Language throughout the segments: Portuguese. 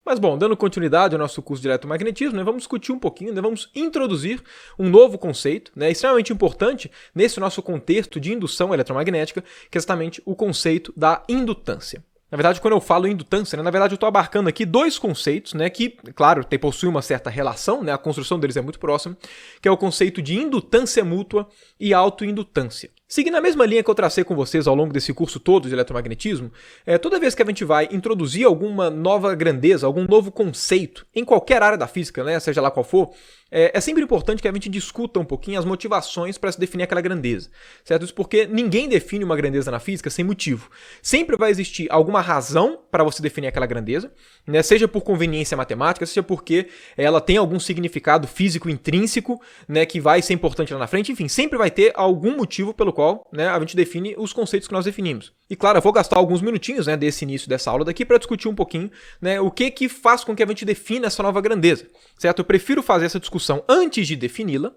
Mas bom, dando continuidade ao nosso curso de eletromagnetismo, vamos discutir um pouquinho, vamos introduzir um novo conceito, extremamente importante nesse nosso contexto de indução eletromagnética, que é exatamente o conceito da indutância. Na verdade, quando eu falo indutância, na verdade eu estou abarcando aqui dois conceitos, que, claro, possuem uma certa relação, a construção deles é muito próxima, que é o conceito de indutância mútua e autoindutância. Seguindo a mesma linha que eu tracei com vocês ao longo desse curso todo de eletromagnetismo, toda vez que a gente vai introduzir alguma nova grandeza, algum novo conceito em qualquer área da física, seja lá qual for, é sempre importante que a gente discuta um pouquinho as motivações para se definir aquela grandeza, certo? Isso porque ninguém define uma grandeza na física sem motivo. Sempre vai existir alguma razão para você definir aquela grandeza, seja por conveniência matemática, seja porque ela tem algum significado físico intrínseco, que vai ser importante lá na frente, enfim, sempre vai ter algum motivo pelo qual a gente define os conceitos que nós definimos. E claro, eu vou gastar alguns minutinhos desse início dessa aula daqui para discutir um pouquinho o que faz com que a gente defina essa nova grandeza, certo? Eu prefiro fazer essa discussão antes de defini-la,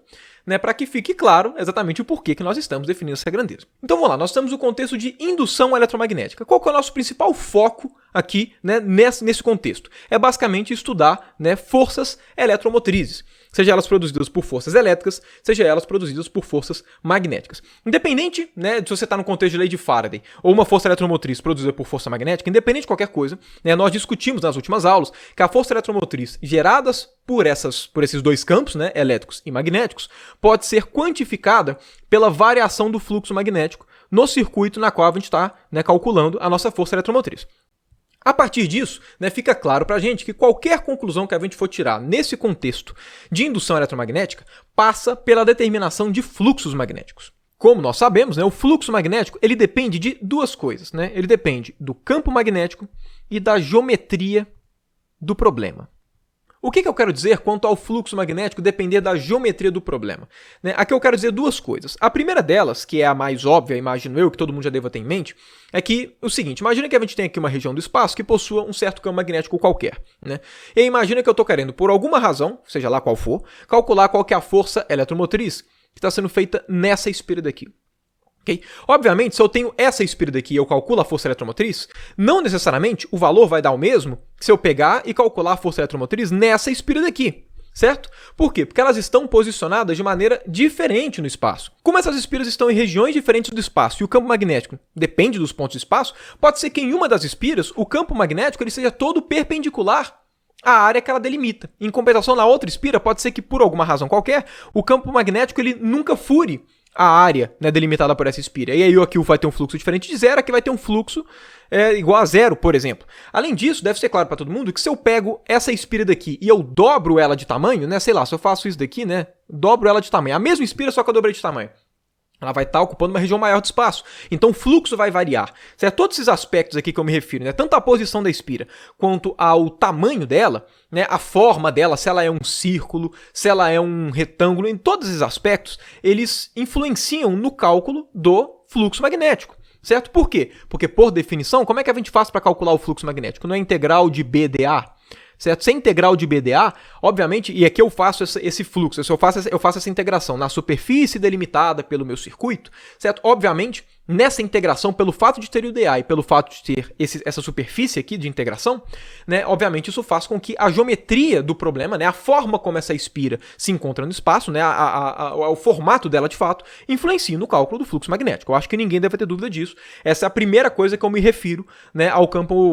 para que fique claro exatamente o porquê que nós estamos definindo essa grandeza. Então vamos lá, nós temos o contexto de indução eletromagnética. Qual que é o nosso principal foco aqui nesse contexto? É basicamente estudar forças eletromotrizes, seja elas produzidas por forças elétricas, seja elas produzidas por forças magnéticas. Independente de se você está no contexto de lei de Faraday ou uma força eletromotriz produzida por força magnética, independente de qualquer coisa, nós discutimos nas últimas aulas que a força eletromotriz geradas por esses dois campos, elétricos e magnéticos, pode ser quantificada pela variação do fluxo magnético no circuito na qual a gente está calculando a nossa força eletromotriz. A partir disso, fica claro para a gente que qualquer conclusão que a gente for tirar nesse contexto de indução eletromagnética passa pela determinação de fluxos magnéticos. Como nós sabemos, o fluxo magnético ele depende de duas coisas. Ele depende do campo magnético e da geometria do problema. O que eu quero dizer quanto ao fluxo magnético depender da geometria do problema? Aqui eu quero dizer duas coisas. A primeira delas, que é a mais óbvia, imagino eu, que todo mundo já deva ter em mente, é que o seguinte, imagina que a gente tem aqui uma região do espaço que possua um certo campo magnético qualquer. E aí imagina que eu estou querendo, por alguma razão, seja lá qual for, calcular qual que é a força eletromotriz que está sendo feita nessa espira daqui. Okay? Obviamente, se eu tenho essa espira daqui e eu calculo a força eletromotriz, não necessariamente o valor vai dar o mesmo se eu pegar e calcular a força eletromotriz nessa espira daqui, certo? Por quê? Porque elas estão posicionadas de maneira diferente no espaço. Como essas espiras estão em regiões diferentes do espaço e o campo magnético depende dos pontos de espaço, pode ser que em uma das espiras o campo magnético ele seja todo perpendicular à área que ela delimita. Em compensação, na outra espira, pode ser que por alguma razão qualquer, o campo magnético ele nunca fure a área delimitada por essa espira. E aí aqui vai ter um fluxo diferente de zero, aqui vai ter um fluxo igual a zero, por exemplo. Além disso, deve ser claro para todo mundo que se eu pego essa espira daqui e eu dobro ela de tamanho, sei lá, se eu faço isso daqui, dobro ela de tamanho. A mesma espira, só que eu dobrei de tamanho. Ela vai estar ocupando uma região maior de espaço. Então o fluxo vai variar. Certo? Todos esses aspectos aqui que eu me refiro, tanto a posição da espira quanto ao tamanho dela, a forma dela, se ela é um círculo, se ela é um retângulo, em todos esses aspectos, eles influenciam no cálculo do fluxo magnético. Certo? Por quê? Porque, por definição, como é que a gente faz para calcular o fluxo magnético? Não é integral de BdA? Certo? Se é integral de BdA, obviamente, e aqui eu faço esse fluxo, eu faço essa integração na superfície delimitada pelo meu circuito, certo? Obviamente, nessa integração, pelo fato de ter o dA e pelo fato de ter essa superfície aqui de integração, obviamente isso faz com que a geometria do problema, a forma como essa espira se encontra no espaço, o formato dela de fato, influencie no cálculo do fluxo magnético. Eu acho que ninguém deve ter dúvida disso. Essa é a primeira coisa que eu me refiro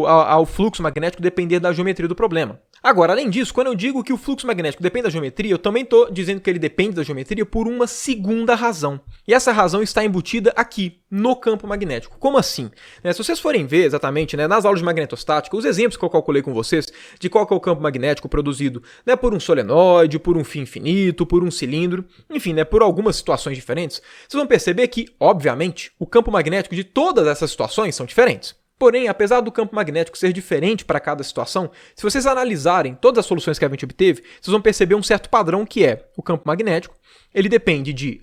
ao fluxo magnético depender da geometria do problema. Agora, além disso, quando eu digo que o fluxo magnético depende da geometria, eu também estou dizendo que ele depende da geometria por uma segunda razão. E essa razão está embutida aqui, no campo magnético. Como assim? Se vocês forem ver exatamente nas aulas de magnetostática, os exemplos que eu calculei com vocês de qual que é o campo magnético produzido por um solenoide, por um fio infinito, por um cilindro, enfim, por algumas situações diferentes, vocês vão perceber que, obviamente, o campo magnético de todas essas situações são diferentes. Porém, apesar do campo magnético ser diferente para cada situação, se vocês analisarem todas as soluções que a gente obteve, vocês vão perceber um certo padrão que é o campo magnético, ele depende de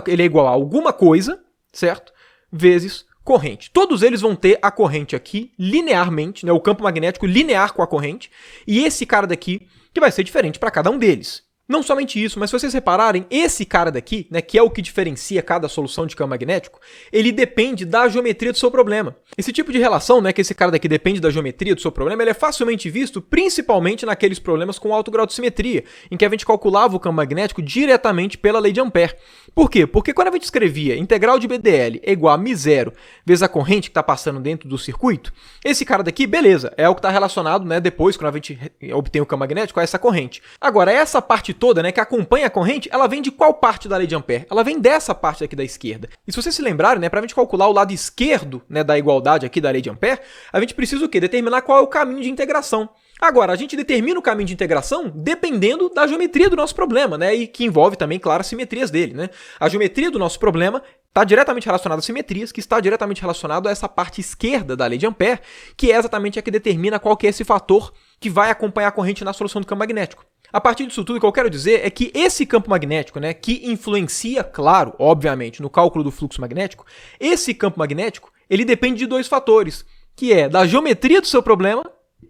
ele é igual a alguma coisa, certo? Vezes corrente. Todos eles vão ter a corrente aqui linearmente, o campo magnético linear com a corrente, e esse cara daqui que vai ser diferente para cada um deles. Não somente isso, mas se vocês repararem, esse cara daqui, né, que é o que diferencia cada solução de campo magnético, ele depende da geometria do seu problema. Esse tipo de relação, né, que esse cara daqui depende da geometria do seu problema, ele é facilmente visto principalmente naqueles problemas com alto grau de simetria, em que a gente calculava o campo magnético diretamente pela lei de Ampère. Por quê? Porque quando a gente escrevia integral de BDL é igual a μ0 vezes a corrente que está passando dentro do circuito, esse cara daqui, beleza, é o que está relacionado, né, depois, quando a gente obtém o campo magnético, a essa corrente. Agora, essa parte toda, né, que acompanha a corrente, ela vem de qual parte da lei de Ampère? Ela vem dessa parte aqui da esquerda. E se vocês se lembrarem, né, para a gente calcular o lado esquerdo, né, da igualdade aqui da lei de Ampère, a gente precisa o quê? Determinar qual é o caminho de integração. Agora, a gente determina o caminho de integração dependendo da geometria do nosso problema, né, e que envolve também, claro, as simetrias dele, né. A geometria do nosso problema está diretamente relacionada às simetrias, que está diretamente relacionado a essa parte esquerda da lei de Ampère, que é exatamente a que determina qual que é esse fator que vai acompanhar a corrente na solução do campo magnético. A partir disso tudo, o que eu quero dizer é que esse campo magnético, né, que influencia, claro, obviamente, no cálculo do fluxo magnético, esse campo magnético, ele depende de dois fatores, que é da geometria do seu problema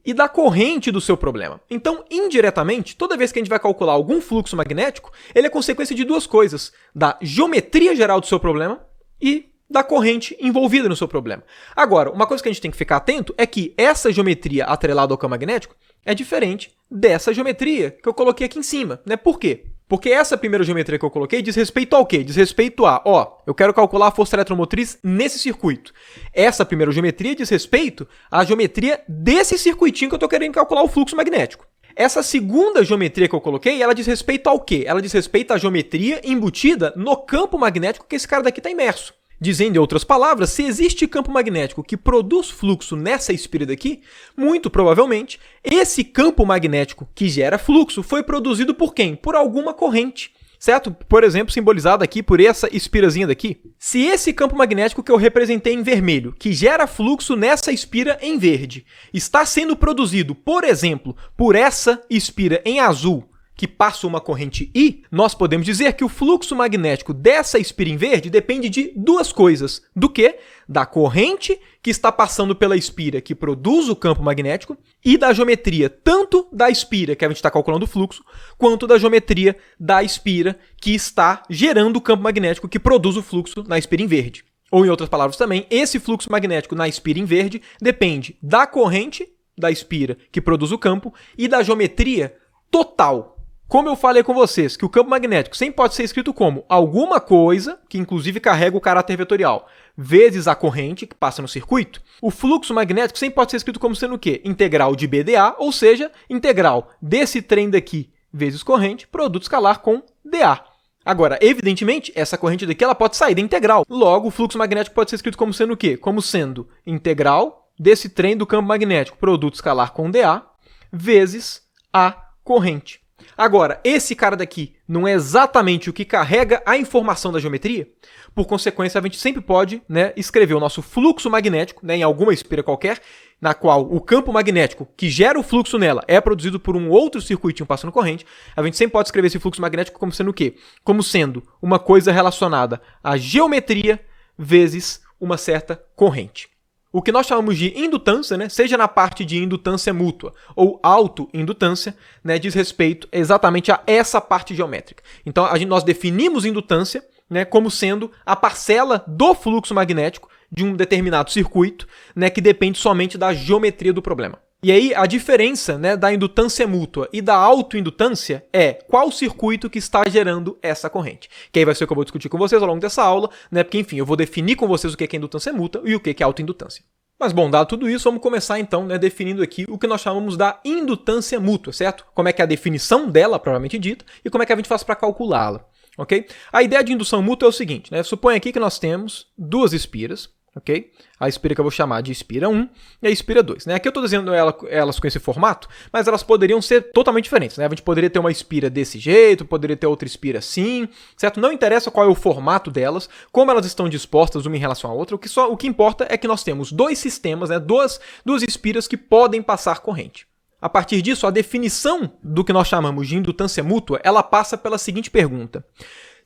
e da corrente do seu problema. Então, indiretamente, toda vez que a gente vai calcular algum fluxo magnético, ele é consequência de duas coisas, da geometria geral do seu problema e da corrente envolvida no seu problema. Agora, uma coisa que a gente tem que ficar atento é que essa geometria atrelada ao campo magnético é diferente dessa geometria que eu coloquei aqui em cima, né? Por quê? Porque essa primeira geometria que eu coloquei diz respeito ao quê? Diz respeito a, eu quero calcular a força eletromotriz nesse circuito. Essa primeira geometria diz respeito à geometria desse circuitinho que eu estou querendo calcular o fluxo magnético. Essa segunda geometria que eu coloquei, ela diz respeito ao quê? Ela diz respeito à geometria embutida no campo magnético que esse cara daqui está imerso. Dizendo em outras palavras, se existe campo magnético que produz fluxo nessa espira daqui, muito provavelmente, esse campo magnético que gera fluxo foi produzido por quem? Por alguma corrente, certo? Por exemplo, simbolizado aqui por essa espirazinha daqui. Se esse campo magnético que eu representei em vermelho, que gera fluxo nessa espira em verde, está sendo produzido, por exemplo, por essa espira em azul, que passa uma corrente I, nós podemos dizer que o fluxo magnético dessa espira em verde depende de duas coisas. Do quê? Da corrente que está passando pela espira que produz o campo magnético e da geometria tanto da espira que a gente está calculando o fluxo, quanto da geometria da espira que está gerando o campo magnético que produz o fluxo na espira em verde. Ou, em outras palavras também, esse fluxo magnético na espira em verde depende da corrente da espira que produz o campo e da geometria total. Como eu falei com vocês, que o campo magnético sempre pode ser escrito como alguma coisa, que inclusive carrega o caráter vetorial, vezes a corrente que passa no circuito, o fluxo magnético sempre pode ser escrito como sendo o quê? Integral de BdA, ou seja, integral desse trem daqui vezes corrente, produto escalar com dA. Agora, evidentemente, essa corrente daqui ela pode sair da integral. Logo, o fluxo magnético pode ser escrito como sendo o quê? Como sendo integral desse trem do campo magnético, produto escalar com dA, vezes a corrente. Agora, esse cara daqui não é exatamente o que carrega a informação da geometria? Por consequência, a gente sempre pode, né, escrever o nosso fluxo magnético, né, em alguma espira qualquer, na qual o campo magnético que gera o fluxo nela é produzido por um outro circuitinho passando corrente. A gente sempre pode escrever esse fluxo magnético como sendo o quê? Como sendo uma coisa relacionada à geometria vezes uma certa corrente. O que nós chamamos de indutância, né, seja na parte de indutância mútua ou autoindutância, né, diz respeito exatamente a essa parte geométrica. Então, nós definimos indutância, né, como sendo a parcela do fluxo magnético de um determinado circuito, né, que depende somente da geometria do problema. E aí, a diferença, né, da indutância mútua e da autoindutância é qual circuito que está gerando essa corrente. Que aí vai ser o que eu vou discutir com vocês ao longo dessa aula, né, porque, enfim, eu vou definir com vocês o que é indutância mútua e o que é autoindutância. Mas, bom, dado tudo isso, vamos começar, então, né, definindo aqui o que nós chamamos da indutância mútua, certo? Como é que é a definição dela, propriamente dita, e como é que a gente faz para calculá-la, ok? A ideia de indução mútua é o seguinte, né, suponha aqui que nós temos duas espiras, ok? A espira que eu vou chamar de espira 1 e a espira 2. Né? Aqui eu estou desenhando elas com esse formato, mas elas poderiam ser totalmente diferentes. Né? A gente poderia ter uma espira desse jeito, poderia ter outra espira assim, certo? Não interessa qual é o formato delas, como elas estão dispostas uma em relação à outra, o que importa é que nós temos dois sistemas, né? duas espiras que podem passar corrente. A partir disso, a definição do que nós chamamos de indutância mútua, ela passa pela seguinte pergunta.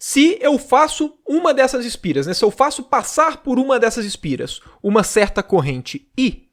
Se eu faço uma dessas espiras, né, se eu faço passar por uma dessas espiras uma certa corrente I,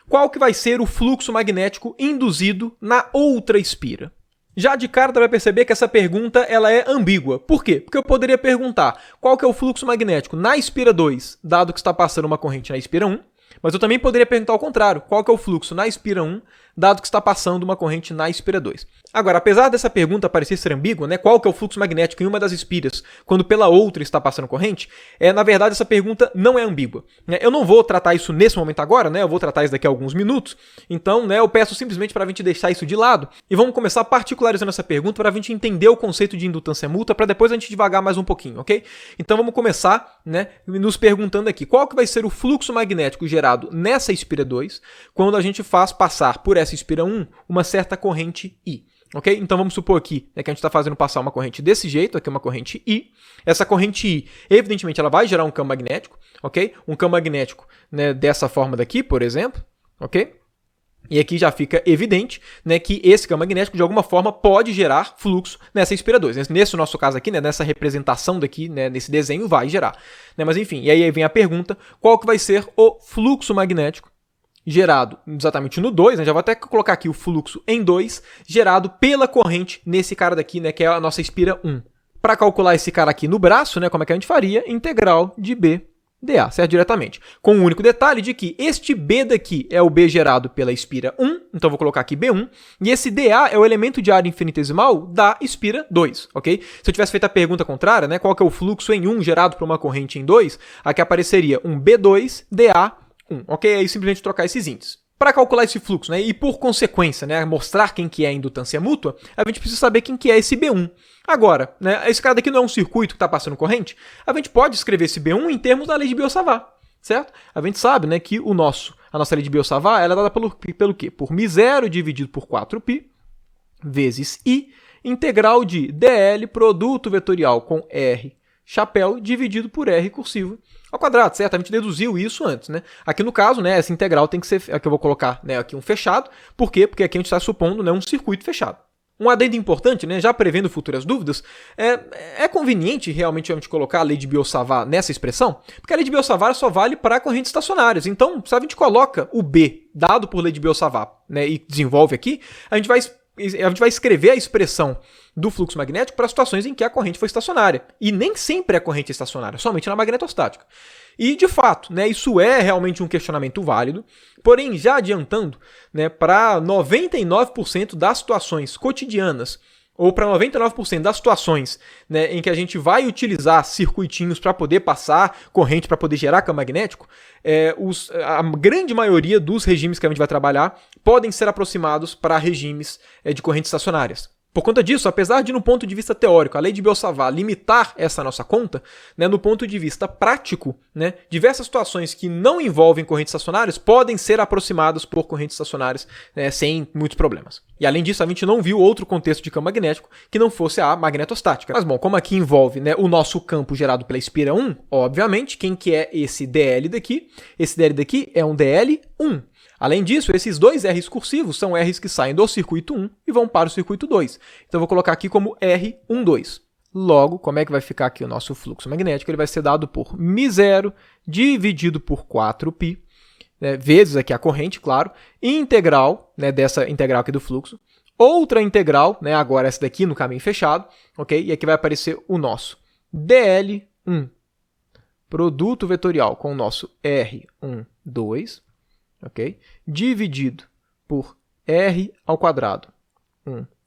qual que vai ser o fluxo magnético induzido na outra espira? Já de cara dá para perceber que essa pergunta ela é ambígua. Por quê? Porque eu poderia perguntar qual que é o fluxo magnético na espira 2, dado que está passando uma corrente na espira 1, mas eu também poderia perguntar ao contrário, qual que é o fluxo na espira 1, dado que está passando uma corrente na espira 2. Agora, apesar dessa pergunta parecer ser ambígua, né, qual que é o fluxo magnético em uma das espiras, quando pela outra está passando corrente, na verdade essa pergunta não é ambígua. Eu não vou tratar isso nesse momento agora, né, eu vou tratar isso daqui a alguns minutos, então eu peço simplesmente para a gente deixar isso de lado e vamos começar particularizando essa pergunta para a gente entender o conceito de indutância mútua, para depois a gente devagar mais um pouquinho, ok? Então vamos começar, né, nos perguntando aqui, qual que vai ser o fluxo magnético gerado nessa espira 2, quando a gente faz passar por essa espira 1 uma certa corrente I. Ok? Então vamos supor aqui, né, que a gente está fazendo passar uma corrente desse jeito, aqui uma corrente I. Essa corrente I, evidentemente, ela vai gerar um campo magnético, ok? Um campo magnético, né, dessa forma daqui, por exemplo, ok? E aqui já fica evidente, né, que esse campo magnético, de alguma forma, pode gerar fluxo nessa espira 2. Nesse nosso caso aqui, né, nessa representação daqui, né, nesse desenho, vai gerar. Né, mas enfim, e aí vem a pergunta, qual que vai ser o fluxo magnético gerado exatamente no 2, né? Já vou até colocar aqui o fluxo em 2, gerado pela corrente nesse cara daqui, né? Que é a nossa espira 1. Para calcular esse cara aqui no braço, né? Como é que a gente faria? Integral de B dA, certo? Diretamente. Com o único detalhe de que este B daqui é o B gerado pela espira 1, então vou colocar aqui B1, e esse dA é o elemento de área infinitesimal da espira 2, ok? Se eu tivesse feito a pergunta contrária, né? Qual que é o fluxo em 1 gerado por uma corrente em 2, aqui apareceria um B2 dA 1, ok? Aí simplesmente trocar esses índices. Para calcular esse fluxo, né, e por consequência, né, mostrar quem que é a indutância mútua, a gente precisa saber quem que é esse B1. Agora, né, esse cara daqui não é um circuito que está passando corrente, a gente pode escrever esse B1 em termos da lei de Biot-Savart, certo? A gente sabe, né, que a nossa lei de Biot-Savart ela é dada pelo quê? Por μ0 dividido por 4π vezes I, integral de dl produto vetorial com R chapéu dividido por R cursivo ao quadrado, certo? A gente deduziu isso antes, né? Aqui no caso, né, essa integral tem que ser, aqui eu vou colocar, né, aqui um fechado. Por quê? Porque aqui a gente está supondo, né, um circuito fechado. Um adendo importante, né, já prevendo futuras dúvidas, é conveniente realmente a gente colocar a lei de Biot-Savart nessa expressão, porque a lei de Biot-Savart só vale para correntes estacionárias. Então, se a gente coloca o B dado por lei de Biot-Savart, né, e desenvolve aqui, a gente vai escrever a expressão do fluxo magnético para situações em que a corrente foi estacionária. E nem sempre a corrente é estacionária, somente na magnetostática. E, de fato, né, isso é realmente um questionamento válido, porém, já adiantando, né, para 99% das situações cotidianas, ou para 99% das situações, né, em que a gente vai utilizar circuitinhos para poder passar corrente, para poder gerar campo magnético, a grande maioria dos regimes que a gente vai trabalhar podem ser aproximados para regimes de correntes estacionárias. Por conta disso, apesar de, no ponto de vista teórico, a lei de Biot-Savart limitar essa nossa conta, né, no ponto de vista prático, né, diversas situações que não envolvem correntes estacionárias podem ser aproximadas por correntes estacionárias, né, sem muitos problemas. E além disso, a gente não viu outro contexto de campo magnético que não fosse a magnetostática. Mas bom, como aqui envolve, né, o nosso campo gerado pela espira 1, obviamente, quem que é esse dl daqui? Esse dl daqui é um dl1. Além disso, esses dois R's cursivos são R's que saem do circuito 1 e vão para o circuito 2. Então eu vou colocar aqui como R12. Logo, como é que vai ficar aqui o nosso fluxo magnético? Ele vai ser dado por μ0 dividido por 4π, né, vezes aqui a corrente, claro, integral, né, dessa integral aqui do fluxo, outra integral, né, agora essa daqui no caminho fechado, ok? E aqui vai aparecer o nosso dl1, produto vetorial com o nosso R12, ok? Dividido por R ao quadrado,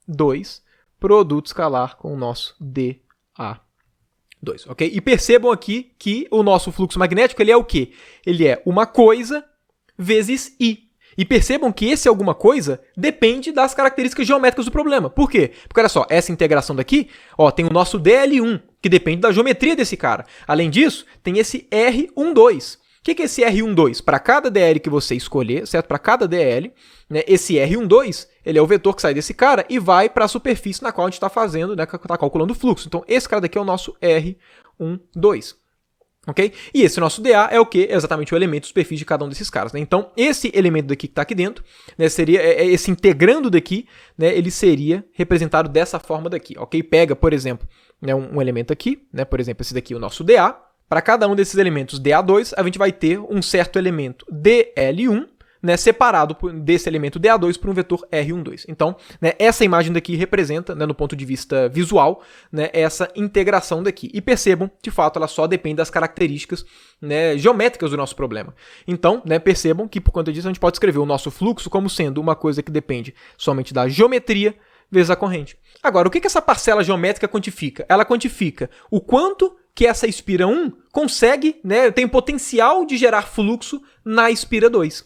2, produto escalar com o nosso dA2, ok? E percebam aqui que o nosso fluxo magnético ele é o quê? Ele é uma coisa vezes I. E percebam que esse alguma coisa depende das características geométricas do problema. Por quê? Porque olha só, essa integração daqui, ó, tem o nosso dl1, que depende da geometria desse cara. Além disso, tem esse R12. O que é esse R12? Para cada dl que você escolher, certo? Para cada dl, né, esse R12 ele é o vetor que sai desse cara e vai para a superfície na qual a gente está fazendo, né, está calculando o fluxo. Então, esse cara daqui é o nosso R12. Okay? E esse nosso dA é o que? É exatamente o elemento de superfície de cada um desses caras. Né? Então, esse elemento daqui que está aqui dentro, né, seria esse integrando daqui, né, ele seria representado dessa forma daqui. Okay? Pega, por exemplo, né, um elemento aqui, né, por exemplo, esse daqui é o nosso dA. Para cada um desses elementos dA2, a gente vai ter um certo elemento dl1, né, separado desse elemento DA2 por um vetor R12. Então, né, essa imagem daqui representa, né, no ponto de vista visual, né, essa integração daqui. E percebam, de fato, ela só depende das características, né, geométricas do nosso problema. Então, né, percebam que, por conta disso, a gente pode escrever o nosso fluxo como sendo uma coisa que depende somente da geometria vezes a corrente. Agora, o que essa parcela geométrica quantifica? Ela quantifica o quanto que essa espira 1 consegue, né, tem potencial de gerar fluxo na espira 2.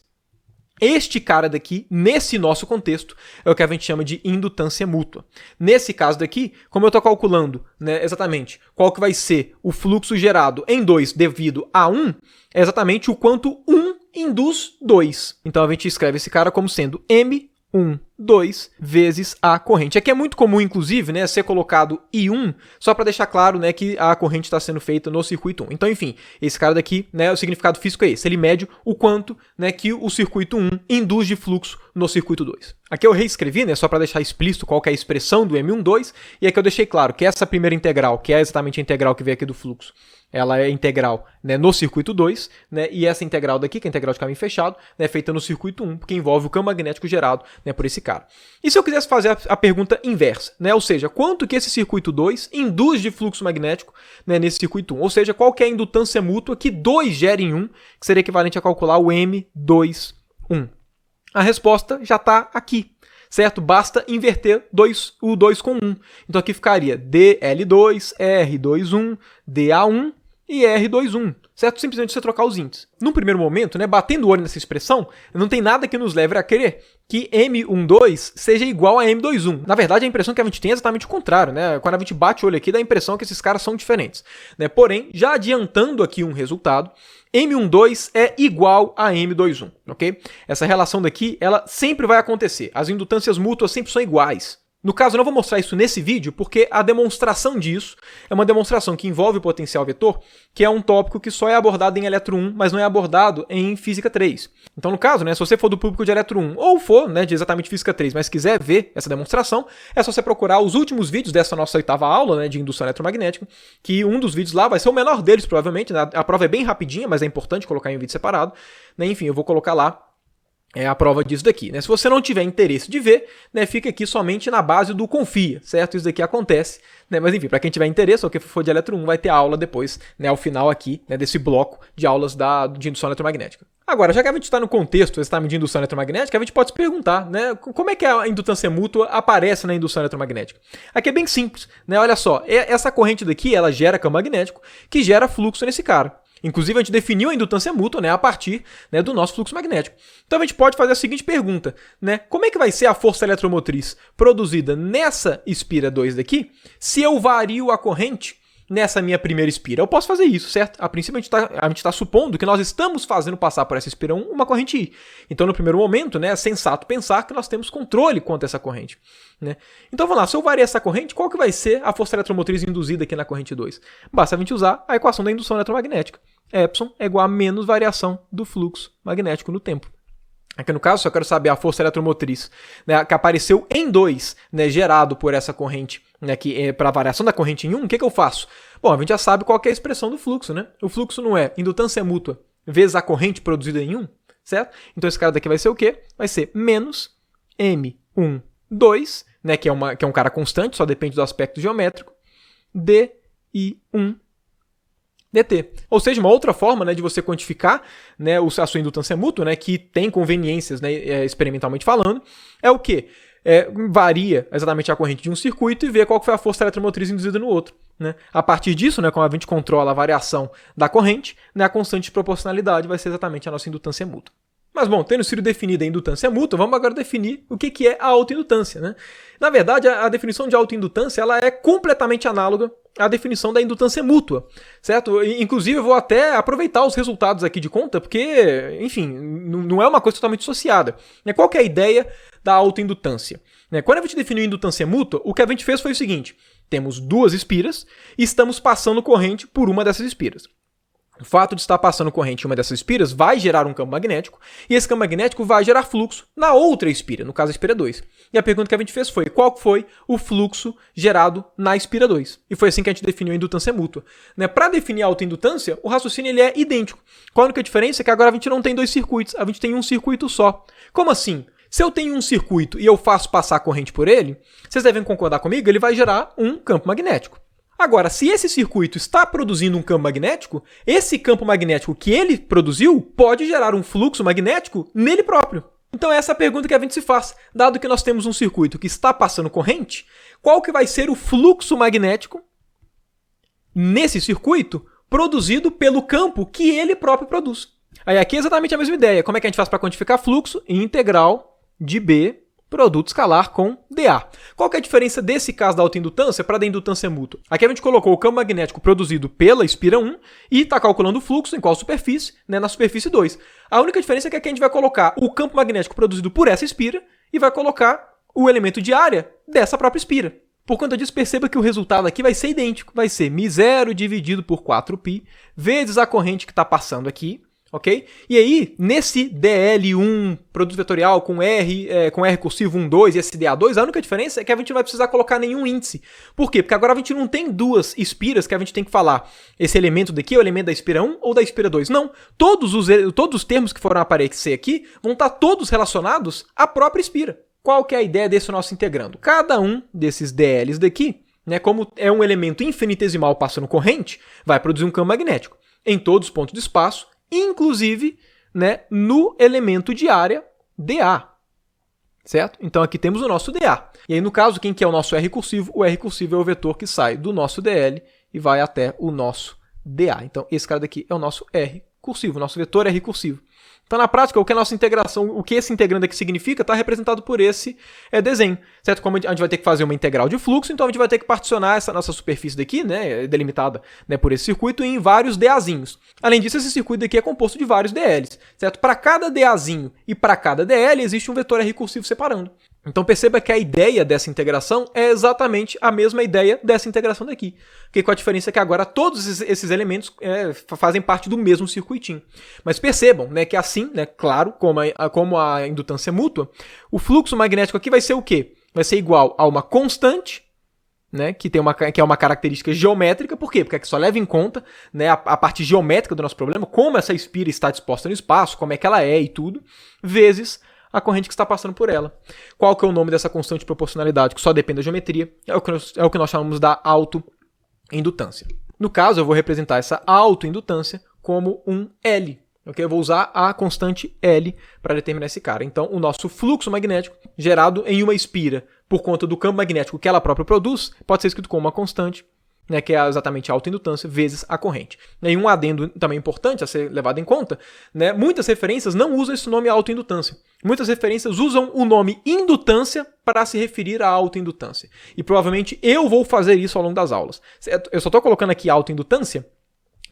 Este cara daqui, nesse nosso contexto, é o que a gente chama de indutância mútua. Nesse caso daqui, como eu estou calculando, né, exatamente qual que vai ser o fluxo gerado em 2 devido a 1, é exatamente o quanto 1 induz 2. Então a gente escreve esse cara como sendo M12 vezes a corrente. Aqui é muito comum, inclusive, né, ser colocado I1, só para deixar claro, né, que a corrente está sendo feita no circuito 1. Então, enfim, esse cara daqui, né, o significado físico é esse. Ele mede o quanto, né, que o circuito 1 induz de fluxo no circuito 2. Aqui eu reescrevi, né, só para deixar explícito qual que é a expressão do M12, e aqui eu deixei claro que essa primeira integral, que é exatamente a integral que veio aqui do fluxo, ela é integral, né, no circuito 2, né, e essa integral daqui, que é a integral de caminho fechado, né, é feita no circuito 1, porque envolve o campo magnético gerado, né, por esse cara. E se eu quisesse fazer a pergunta inversa, né, ou seja, quanto que esse circuito 2 induz de fluxo magnético, né, nesse circuito 1? Ou seja, qual que é a indutância mútua que 2 gera em 1, que seria equivalente a calcular o M21? A resposta já está aqui, certo? Basta inverter o 2 com 1. Então aqui ficaria DL2, R21, DA1 e R21, certo? Simplesmente você trocar os índices. No primeiro momento, né, batendo o olho nessa expressão, não tem nada que nos leve a crer que M12 seja igual a M21. Na verdade, a impressão que a gente tem é exatamente o contrário, né? Quando a gente bate o olho aqui, dá a impressão que esses caras são diferentes, né? Porém, já adiantando aqui um resultado, M12 é igual a M21, ok? Essa relação daqui, ela sempre vai acontecer. As indutâncias mútuas sempre são iguais. No caso, eu não vou mostrar isso nesse vídeo, porque a demonstração disso é uma demonstração que envolve o potencial vetor, que é um tópico que só é abordado em Eletro 1, mas não é abordado em Física 3. Então, no caso, né, se você for do público de Eletro 1, ou for, né, de exatamente Física 3, mas quiser ver essa demonstração, é só você procurar os últimos vídeos dessa nossa 8ª aula, né, de indução eletromagnética, que um dos vídeos lá vai ser o menor deles, provavelmente, né? A prova é bem rapidinha, mas é importante colocar em um vídeo separado, né? Enfim, eu vou colocar lá a prova disso daqui, né? Se você não tiver interesse de ver, né, fica aqui somente na base do confia, certo? Isso daqui acontece, né? Mas enfim, para quem tiver interesse, ou quem for de Eletro 1, vai ter aula depois, né, ao final aqui, né, desse bloco de aulas de indução eletromagnética. Agora, já que a gente está no contexto exatamente de indução eletromagnética, a gente pode se perguntar, né, como é que a indutância mútua aparece na indução eletromagnética? Aqui é bem simples, né? Olha só, essa corrente daqui, ela gera campo magnético, que gera fluxo nesse cara. Inclusive, a gente definiu a indutância mútua, né, a partir, né, do nosso fluxo magnético. Então, a gente pode fazer a seguinte pergunta, né? Como é que vai ser a força eletromotriz produzida nessa espira 2 daqui, se eu vario a corrente nessa minha primeira espira? Eu posso fazer isso, certo? A princípio, a gente tá supondo que nós estamos fazendo passar por essa espira 1 uma corrente I. Então, no primeiro momento, né, é sensato pensar que nós temos controle quanto a essa corrente, né? Então, vamos lá, se eu variar essa corrente, qual que vai ser a força eletromotriz induzida aqui na corrente 2? Basta a gente usar a equação da indução eletromagnética. Epsilon é igual a menos variação do fluxo magnético no tempo. Aqui no caso, só quero saber a força eletromotriz, né, que apareceu em 2, né, gerado por essa corrente, né, que é para a variação da corrente em 1, o que eu faço? Bom, a gente já sabe qual que é a expressão do fluxo, né? O fluxo não é indutância mútua vezes a corrente produzida em 1, certo? Então esse cara daqui vai ser o quê? Vai ser menos M12, né, que é um cara constante, só depende do aspecto geométrico, DI1 dt. Ou seja, uma outra forma, né, de você quantificar, né, a sua indutância mútua, né, que tem conveniências, né, experimentalmente falando, é o quê? Varia exatamente a corrente de um circuito e vê qual foi a força eletromotriz induzida no outro, né? A partir disso, né, como a gente controla a variação da corrente, né, a constante de proporcionalidade vai ser exatamente a nossa indutância mútua. Mas, bom, tendo sido definida a indutância mútua, vamos agora definir o que é a autoindutância, né? Na verdade, a definição de autoindutância ela é completamente análoga à definição da indutância mútua, certo? Inclusive, eu vou até aproveitar os resultados aqui de conta, porque, enfim, não é uma coisa totalmente associada. Qual que é a ideia da autoindutância? Quando a gente definiu a indutância mútua, o que a gente fez foi o seguinte: temos duas espiras e estamos passando corrente por uma dessas espiras. O fato de estar passando corrente em uma dessas espiras vai gerar um campo magnético, e esse campo magnético vai gerar fluxo na outra espira, no caso a espira 2. E a pergunta que a gente fez foi, qual foi o fluxo gerado na espira 2? E foi assim que a gente definiu a indutância mútua. Né? Para definir a autoindutância, o raciocínio ele é idêntico. Qual a única diferença é que agora a gente não tem dois circuitos, a gente tem um circuito só. Como assim? Se eu tenho um circuito e eu faço passar a corrente por ele, vocês devem concordar comigo, ele vai gerar um campo magnético. Agora, se esse circuito está produzindo um campo magnético, esse campo magnético que ele produziu pode gerar um fluxo magnético nele próprio. Então essa é a pergunta que a gente se faz. Dado que nós temos um circuito que está passando corrente, qual que vai ser o fluxo magnético nesse circuito produzido pelo campo que ele próprio produz? Aí aqui é exatamente a mesma ideia. Como é que a gente faz para quantificar fluxo? Integral de B produto escalar com dA. Qual que é a diferença desse caso da autoindutância para a da indutância mútua? Aqui a gente colocou o campo magnético produzido pela espira 1 e está calculando o fluxo em qual superfície? Né, na superfície 2. A única diferença é que aqui a gente vai colocar o campo magnético produzido por essa espira e vai colocar o elemento de área dessa própria espira. Por conta disso, perceba que o resultado aqui vai ser idêntico. Vai ser μ0 dividido por 4π vezes a corrente que está passando aqui. Ok? E aí, nesse DL1, produto vetorial com R cursivo 1, 2 e esse DA2, a única diferença é que a gente não vai precisar colocar nenhum índice. Por quê? Porque agora a gente não tem duas espiras que a gente tem que falar esse elemento daqui é o elemento da espira 1 ou da espira 2. Não. Todos os termos que foram aparecer aqui vão estar todos relacionados à própria espira. Qual que é a ideia desse nosso integrando? Cada um desses DLs daqui, né, como é um elemento infinitesimal passando corrente, vai produzir um campo magnético em todos os pontos do espaço, inclusive, né, no elemento de área dA, certo? Então aqui temos o nosso dA. E aí no caso, quem que é o nosso R cursivo? O R cursivo é o vetor que sai do nosso DL e vai até o nosso dA. Então esse cara daqui é o nosso R cursivo, o nosso vetor R cursivo. Então, na prática, o que a nossa integração, o que esse integrando aqui significa, está representado por esse desenho, certo? Como a gente vai ter que fazer uma integral de fluxo, então a gente vai ter que particionar essa nossa superfície daqui, né, delimitada, né, por esse circuito, em vários DAzinhos. Além disso, esse circuito daqui é composto de vários DLs, certo? Para cada DAzinho e para cada DL, existe um vetor R cursivo separando. Então perceba que a ideia dessa integração é exatamente a mesma ideia dessa integração daqui. Porque com a diferença que agora todos esses elementos fazem parte do mesmo circuitinho. Mas percebam, né, que assim, né, claro, como a indutância mútua, o fluxo magnético aqui vai ser o quê? Vai ser igual a uma constante, né, que é uma característica geométrica. Por quê? Porque aqui só leva em conta, né, a parte geométrica do nosso problema, como essa espira está disposta no espaço, como é que ela é e tudo, vezes a corrente que está passando por ela. Qual que é o nome dessa constante de proporcionalidade, que só depende da geometria? É o que nós chamamos da autoindutância. No caso, eu vou representar essa autoindutância como um L. Okay? Eu vou usar a constante L para determinar esse cara. Então, o nosso fluxo magnético gerado em uma espira por conta do campo magnético que ela própria produz, pode ser escrito como uma constante, né, que é exatamente a autoindutância vezes a corrente. E um adendo também importante a ser levado em conta, né, muitas referências não usam esse nome autoindutância. Muitas referências usam o nome indutância para se referir à autoindutância. E provavelmente eu vou fazer isso ao longo das aulas. Eu só estou colocando aqui autoindutância,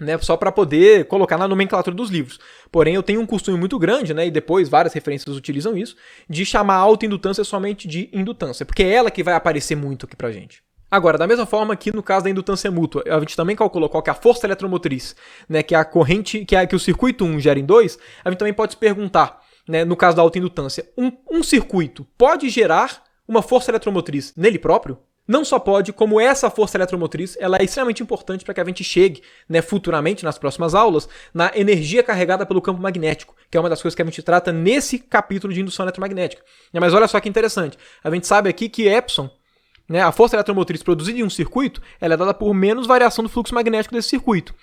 né, só para poder colocar na nomenclatura dos livros. Porém, eu tenho um costume muito grande, né, e depois várias referências utilizam isso, de chamar a autoindutância somente de indutância, porque é ela que vai aparecer muito aqui pra gente. Agora, da mesma forma que no caso da indutância mútua, a gente também calculou qual que é a força eletromotriz, né, que é a corrente, que o circuito 1 gera em 2, a gente também pode se perguntar, né, no caso da autoindutância, um circuito pode gerar uma força eletromotriz nele próprio? Não só pode, como essa força eletromotriz ela é extremamente importante para que a gente chegue, né, futuramente, nas próximas aulas, na energia carregada pelo campo magnético, que é uma das coisas que a gente trata nesse capítulo de indução eletromagnética. Mas olha só que interessante, a gente sabe aqui que Epson, né, a força eletromotriz produzida em um circuito, ela é dada por menos variação do fluxo magnético desse circuito.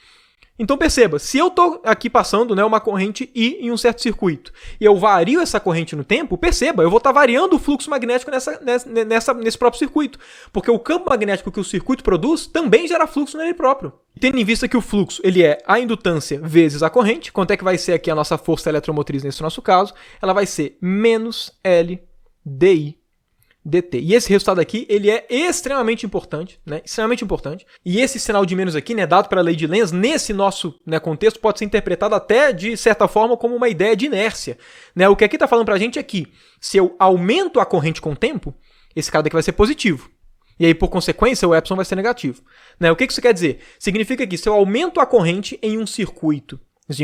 Então perceba, se eu estou aqui passando, né, uma corrente I em um certo circuito, e eu vario essa corrente no tempo, perceba, eu vou estar variando o fluxo magnético nesse próprio circuito, porque o campo magnético que o circuito produz também gera fluxo nele próprio. Tendo em vista que o fluxo ele é a indutância vezes a corrente, quanto é que vai ser aqui a nossa força eletromotriz nesse nosso caso? Ela vai ser menos L dI dt. E esse resultado aqui, ele é extremamente importante, né? Extremamente importante. E esse sinal de menos aqui, né, dado pela lei de Lenz, nesse nosso, né, contexto, pode ser interpretado até, de certa forma, como uma ideia de inércia, né? O que aqui está falando para a gente é que, se eu aumento a corrente com o tempo, esse cara daqui vai ser positivo. E aí, por consequência, o epsilon vai ser negativo. Né? O que isso quer dizer? Significa que se eu aumento a corrente em um circuito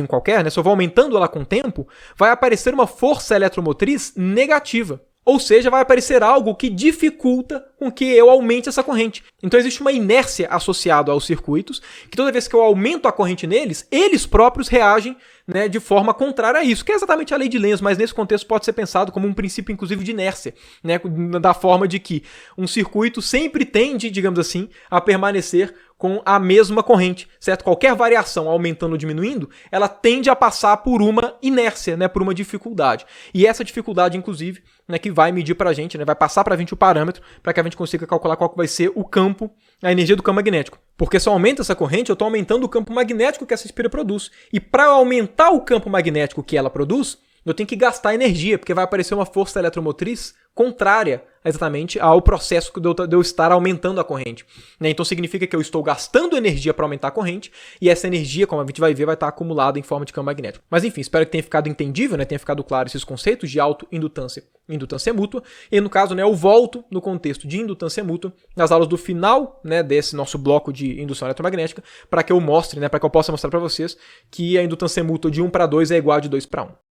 qualquer, né? Se eu vou aumentando ela com o tempo, vai aparecer uma força eletromotriz negativa. Ou seja, vai aparecer algo que dificulta com que eu aumente essa corrente. Então existe uma inércia associada aos circuitos, que toda vez que eu aumento a corrente neles, eles próprios reagem, né, de forma contrária a isso, que é exatamente a lei de Lenz, mas nesse contexto pode ser pensado como um princípio, inclusive, de inércia, né, da forma de que um circuito sempre tende, digamos assim, a permanecer com a mesma corrente, certo? Qualquer variação aumentando ou diminuindo, ela tende a passar por uma inércia, né, por uma dificuldade. E essa dificuldade, inclusive, né, que vai medir para a gente, né, vai passar para a gente o parâmetro para que a gente consiga calcular qual que vai ser o campo, a energia do campo magnético. Porque se eu aumento essa corrente, eu estou aumentando o campo magnético que essa espira produz. E para aumentar o campo magnético que ela produz, eu tenho que gastar energia, porque vai aparecer uma força eletromotriz contrária exatamente ao processo de eu estar aumentando a corrente. Né? Então significa que eu estou gastando energia para aumentar a corrente, e essa energia, como a gente vai ver, vai estar acumulada em forma de campo magnético. Mas enfim, espero que tenha ficado entendível, né? Tenha ficado claro esses conceitos de autoindutância e indutância mútua. E no caso, né, eu volto no contexto de indutância mútua nas aulas do final, né, desse nosso bloco de indução eletromagnética, para que eu mostre, né, para que eu possa mostrar para vocês que a indutância mútua de 1 para 2 é igual a de 2 para 1.